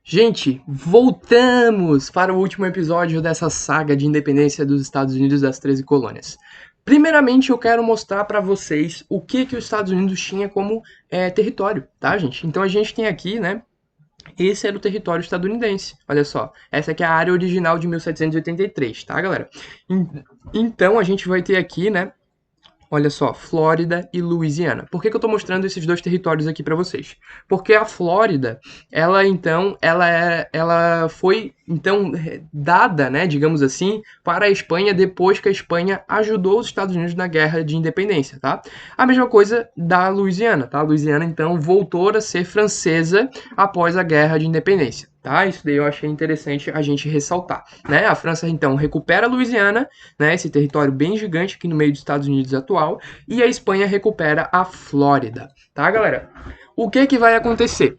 Gente, voltamos para o último episódio dessa saga de independência dos Estados Unidos das 13 colônias. Primeiramente, eu quero mostrar para vocês o que os Estados Unidos tinha como território, tá, gente? Então a gente tem aqui, né? Esse era o território estadunidense. Olha só, essa aqui é a área original de 1783, tá, galera? Então a gente vai ter aqui, né? Olha só, Flórida e Louisiana. Por que eu estou mostrando esses dois territórios aqui para vocês? Porque a Flórida, ela foi então dada, né, digamos assim, para a Espanha depois que a Espanha ajudou os Estados Unidos na Guerra de Independência, tá? A mesma coisa da Louisiana, tá? A Louisiana então voltou a ser francesa após a Guerra de Independência. Tá? Isso daí eu achei interessante a gente ressaltar, né? A França então recupera a Louisiana, né? Esse território bem gigante aqui no meio dos Estados Unidos atual, e a Espanha recupera a Flórida, tá, galera? O que vai acontecer?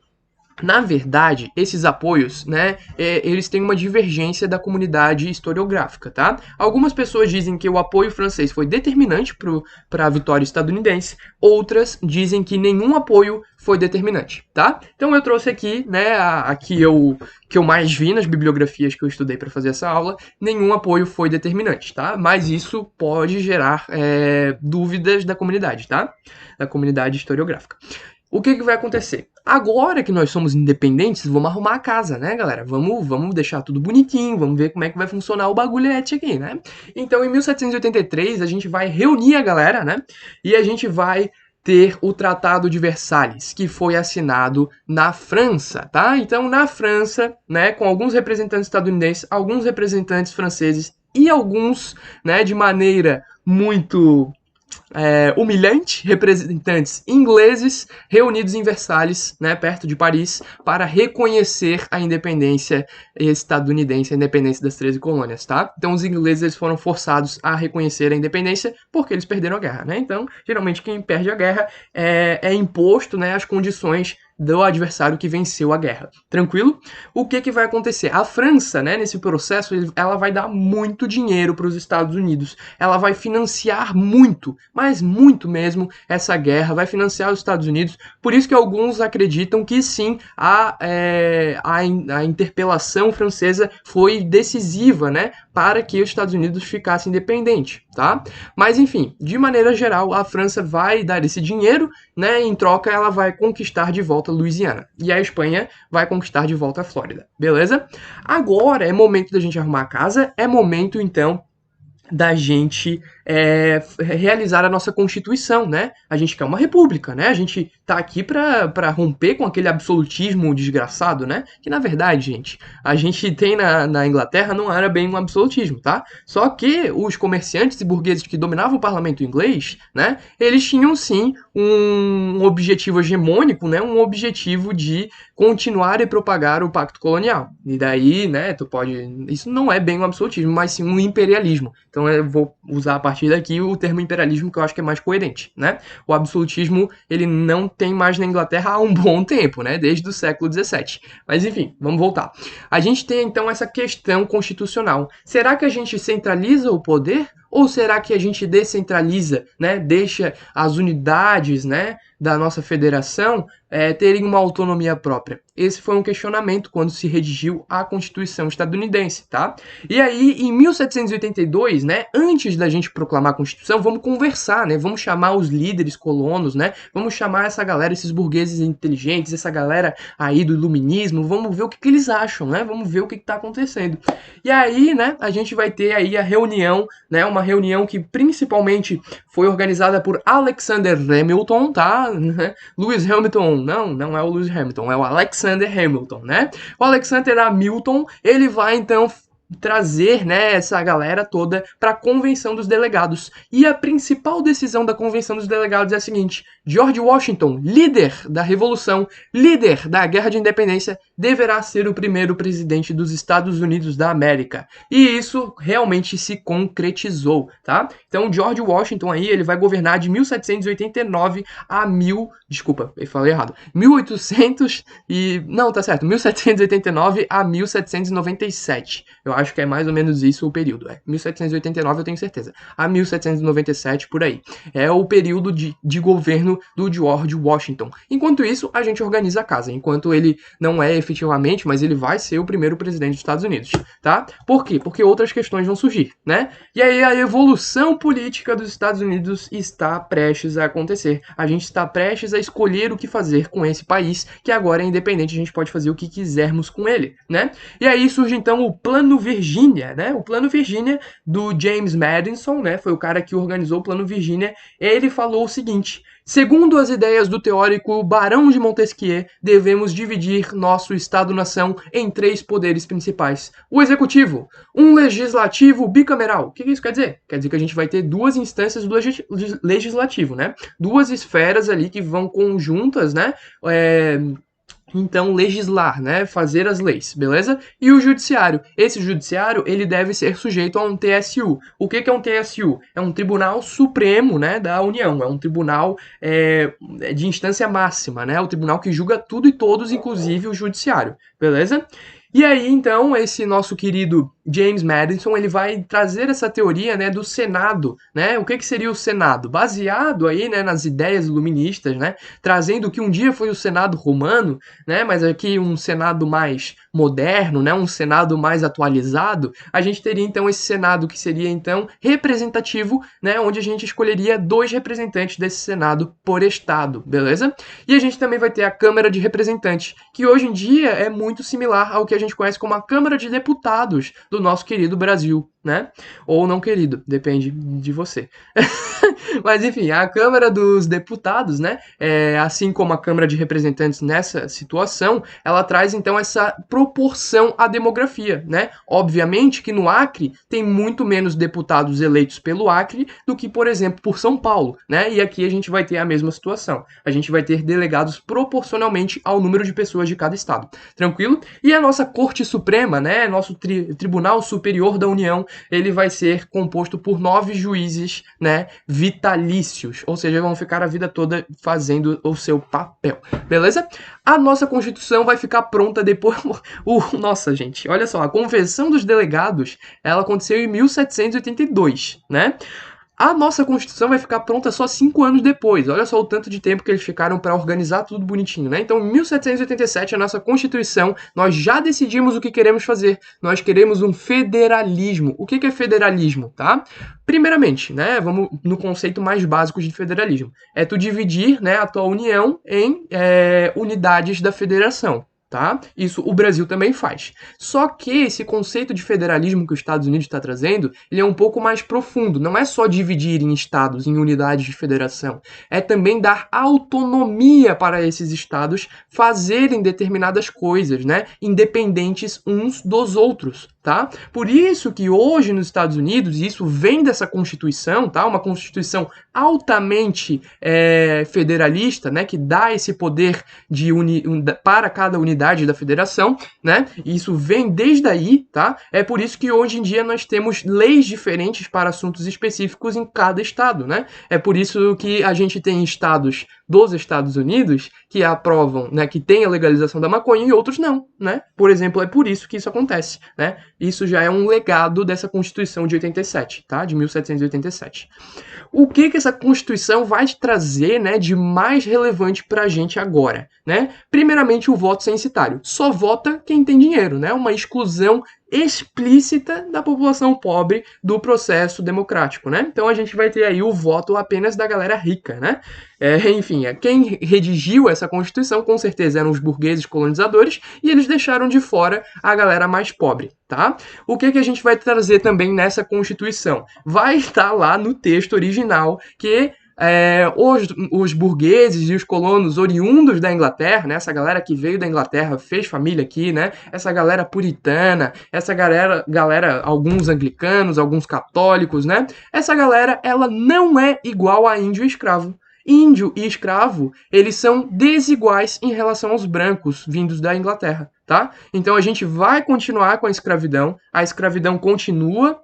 Na verdade, esses apoios, né, eles têm uma divergência da comunidade historiográfica, tá? Algumas pessoas dizem que o apoio francês foi determinante para a vitória estadunidense, outras dizem que nenhum apoio foi determinante, tá? Então eu trouxe aqui, né, que eu mais vi nas bibliografias que eu estudei para fazer essa aula, nenhum apoio foi determinante, tá? Mas isso pode gerar dúvidas da comunidade, tá? Da comunidade historiográfica. O que vai acontecer? Agora que nós somos independentes, vamos arrumar a casa, né, galera? Vamos deixar tudo bonitinho, vamos ver como é que vai funcionar o bagulhete aqui, né? Então, em 1783, a gente vai reunir a galera, né? E a gente vai ter o Tratado de Versalhes, que foi assinado na França, tá? Então, na França, né, com alguns representantes estadunidenses, alguns representantes franceses e alguns, né, de maneira muito humilhante, representantes ingleses reunidos em Versalhes, né, perto de Paris, para reconhecer a independência estadunidense, a independência das 13 colônias, tá? Então os ingleses eles foram forçados a reconhecer a independência porque eles perderam a guerra, né? Então, geralmente quem perde a guerra é imposto, né, as condições do adversário que venceu a guerra. Tranquilo? O que vai acontecer? A França, né, nesse processo, ela vai dar muito dinheiro para os Estados Unidos. Ela vai financiar muito, mas muito mesmo, essa guerra, vai financiar os Estados Unidos. Por isso que alguns acreditam que sim, a interpelação francesa foi decisiva, né, para que os Estados Unidos ficassem independentes, tá? Mas enfim, de maneira geral, a França vai dar esse dinheiro, né, em troca ela vai conquistar de volta Louisiana. E a Espanha vai conquistar de volta a Flórida, beleza? Agora é momento da gente arrumar a casa, é momento então da gente realizar a nossa Constituição, né? A gente quer uma república, né? A gente tá aqui para romper com aquele absolutismo desgraçado, né? Que na verdade, gente, a gente tem na Inglaterra não era bem um absolutismo, tá? Só que os comerciantes e burgueses que dominavam o parlamento inglês, né? Eles tinham sim um objetivo hegemônico, né? Um objetivo de continuar e propagar o pacto colonial. E daí, né? Isso não é bem um absolutismo, mas sim um imperialismo. Então eu vou usar a partir daqui o termo imperialismo, que eu acho que é mais coerente, né? O absolutismo, ele não tem mais na Inglaterra há um bom tempo, né? Desde o século XVII. Mas enfim, vamos voltar. A gente tem então essa questão constitucional. Será que a gente centraliza o poder? Ou será que a gente descentraliza, né? Deixa as unidades, né, da nossa federação terem uma autonomia própria? Esse foi um questionamento quando se redigiu a Constituição estadunidense, tá? E aí, em 1782, né, antes da gente proclamar a Constituição, vamos conversar, né? Vamos chamar os líderes colonos, né? Vamos chamar essa galera, esses burgueses inteligentes, essa galera aí do iluminismo, vamos ver o que eles acham, né? Vamos ver o que está acontecendo. E aí, né, a gente vai ter aí a reunião, né? Uma reunião que principalmente foi organizada por Alexander Hamilton, tá? Lewis Hamilton, não é o Lewis Hamilton, é o Alexander Hamilton, né? O Alexander Hamilton, ele vai então trazer, né, essa galera toda para a Convenção dos Delegados. E a principal decisão da Convenção dos Delegados é a seguinte: George Washington, líder da Revolução, líder da Guerra de Independência, deverá ser o primeiro presidente dos Estados Unidos da América. E isso realmente se concretizou, tá? Então, George Washington aí, ele vai governar de 1789 a 1789 a 1797. Eu acho que é mais ou menos isso o período. 1789 eu tenho certeza. A 1797, por aí. É o período de governo do George Washington. Enquanto isso, a gente organiza a casa. Enquanto ele não é efetivamente, mas ele vai ser o primeiro presidente dos Estados Unidos, tá? Por quê? Porque outras questões vão surgir, né? E aí a evolução política dos Estados Unidos está prestes a acontecer. A gente está prestes a escolher o que fazer com esse país, que agora é independente, a gente pode fazer o que quisermos com ele, né? E aí surge então o Plano Virgínia, né? O Plano Virgínia do James Madison, né? Foi o cara que organizou o Plano Virgínia. Ele falou o seguinte: segundo as ideias do teórico Barão de Montesquieu, devemos dividir nosso Estado-nação em 3 poderes principais. O executivo, um legislativo bicameral. O que isso quer dizer? Quer dizer que a gente vai ter 2 instâncias do legislativo, né? 2 esferas ali que vão conjuntas, né? Então, legislar, né? Fazer as leis, beleza? E o judiciário. Esse judiciário, ele deve ser sujeito a um TSU. O que é um TSU? É um Tribunal Supremo, né, da União. É um tribunal de instância máxima, né? O tribunal que julga tudo e todos, inclusive o judiciário, beleza? E aí, então, esse nosso querido James Madison, ele vai trazer essa teoria, né, do Senado, né? O que seria o Senado? Baseado aí, né, nas ideias iluministas, né? Trazendo o que um dia foi o Senado romano, né? Mas aqui um Senado mais moderno, né? Um Senado mais atualizado. A gente teria, então, esse Senado que seria, então, representativo, né? Onde a gente escolheria 2 representantes desse Senado por estado, beleza? E a gente também vai ter a Câmara de Representantes, que hoje em dia é muito similar ao que a gente conhece como a Câmara de Deputados do nosso querido Brasil, né? Ou não querido, depende de você. Mas enfim, a Câmara dos Deputados, né? Assim como a Câmara de Representantes nessa situação, ela traz então essa proporção à demografia, né? Obviamente que no Acre tem muito menos deputados eleitos pelo Acre do que, por exemplo, por São Paulo, né? E aqui a gente vai ter a mesma situação. A gente vai ter delegados proporcionalmente ao número de pessoas de cada estado. Tranquilo? E a nossa Corte Suprema, né? Nosso Tribunal Superior da União, ele vai ser composto por 9 juízes, né? Vitalícios, ou seja, vão ficar a vida toda fazendo o seu papel, beleza? A nossa Constituição vai ficar pronta depois... Nossa, gente, olha só, a Convenção dos Delegados, ela aconteceu em 1782, né? A nossa Constituição vai ficar pronta só 5 anos depois. Olha só o tanto de tempo que eles ficaram para organizar tudo bonitinho, né? Então, em 1787, a nossa Constituição, nós já decidimos o que queremos fazer. Nós queremos um federalismo. O que é federalismo, tá? Primeiramente, né? Vamos no conceito mais básico de federalismo. É tu dividir, né, a tua união em unidades da federação. Tá? Isso o Brasil também faz. Só que esse conceito de federalismo que os Estados Unidos está trazendo, ele é um pouco mais profundo. Não é só dividir em estados, em unidades de federação. É também dar autonomia para esses estados fazerem determinadas coisas, né? Independentes uns dos outros. Tá? Por isso que hoje nos Estados Unidos, e isso vem dessa Constituição, tá? Uma Constituição altamente federalista, né? Que dá esse poder para cada unidade da federação, né? E isso vem desde aí, tá? É por isso que hoje em dia nós temos leis diferentes para assuntos específicos em cada estado, né? É por isso que a gente tem estados dos Estados Unidos que aprovam, né, que tem a legalização da maconha e outros não, né? Por exemplo, é por isso que isso acontece, né? Isso já é um legado dessa Constituição de 87, tá? De 1787. O que essa Constituição vai trazer, né, de mais relevante pra gente agora, né? Primeiramente, o voto censitário. Só vota quem tem dinheiro, né? Uma exclusão explícita da população pobre do processo democrático, né? Então a gente vai ter aí o voto apenas da galera rica, né? Enfim, quem redigiu essa Constituição com certeza eram os burgueses colonizadores e eles deixaram de fora a galera mais pobre, tá? O que a gente vai trazer também nessa Constituição? Vai estar lá no texto original que os burgueses e os colonos oriundos da Inglaterra, né, essa galera que veio da Inglaterra, fez família aqui, né, essa galera puritana, essa galera, alguns anglicanos, alguns católicos, né, essa galera, ela não é igual a índio e escravo. Índio e escravo, eles são desiguais em relação aos brancos vindos da Inglaterra, tá? Então a gente vai continuar com a escravidão continua,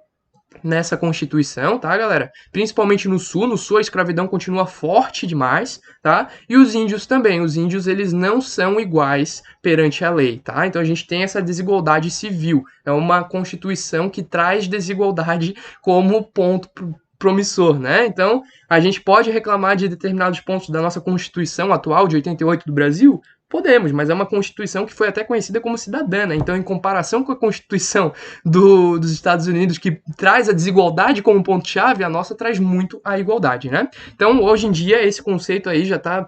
nessa Constituição, tá, galera? Principalmente no Sul a escravidão continua forte demais, tá? E os índios também, os índios eles não são iguais perante a lei, tá? Então a gente tem essa desigualdade civil, é uma Constituição que traz desigualdade como ponto promissor, né? Então, a gente pode reclamar de determinados pontos da nossa Constituição atual de 88 do Brasil? Podemos, mas é uma Constituição que foi até conhecida como cidadã, né? Então, em comparação com a Constituição dos Estados Unidos, que traz a desigualdade como ponto-chave, a nossa traz muito a igualdade, né? Então, hoje em dia, esse conceito aí já está,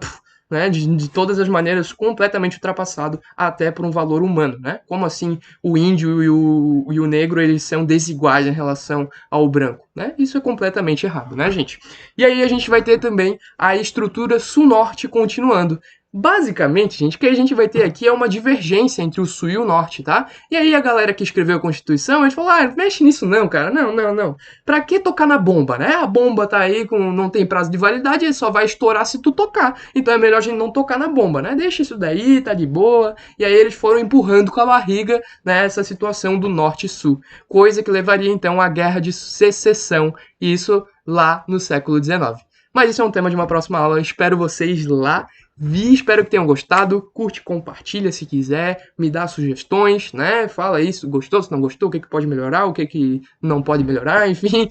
né, de todas as maneiras, completamente ultrapassado até por um valor humano, né? Como assim o índio e o negro, eles são desiguais em relação ao branco, né? Isso é completamente errado, né, gente? E aí a gente vai ter também a estrutura sul-norte continuando. Basicamente, gente, o que a gente vai ter aqui é uma divergência entre o sul e o norte, tá? E aí a galera que escreveu a Constituição, eles falaram, ah, mexe nisso não, cara, não. Pra que tocar na bomba, né? A bomba tá aí, não tem prazo de validade, ele só vai estourar se tu tocar. Então é melhor a gente não tocar na bomba, né? Deixa isso daí, tá de boa. E aí eles foram empurrando com a barriga, né, essa situação do norte e sul. Coisa que levaria então à guerra de secessão, isso lá no século XIX. Mas isso é um tema de uma próxima aula, eu espero vocês lá. Espero que tenham gostado. Curte, compartilha se quiser, me dá sugestões, né? Fala isso, gostou, se não gostou, o que pode melhorar, o que não pode melhorar, enfim.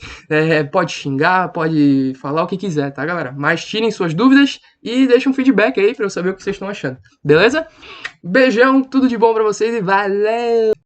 Pode xingar, pode falar o que quiser, tá, galera? Mas tirem suas dúvidas e deixem um feedback aí pra eu saber o que vocês estão achando, beleza? Beijão, tudo de bom pra vocês e valeu!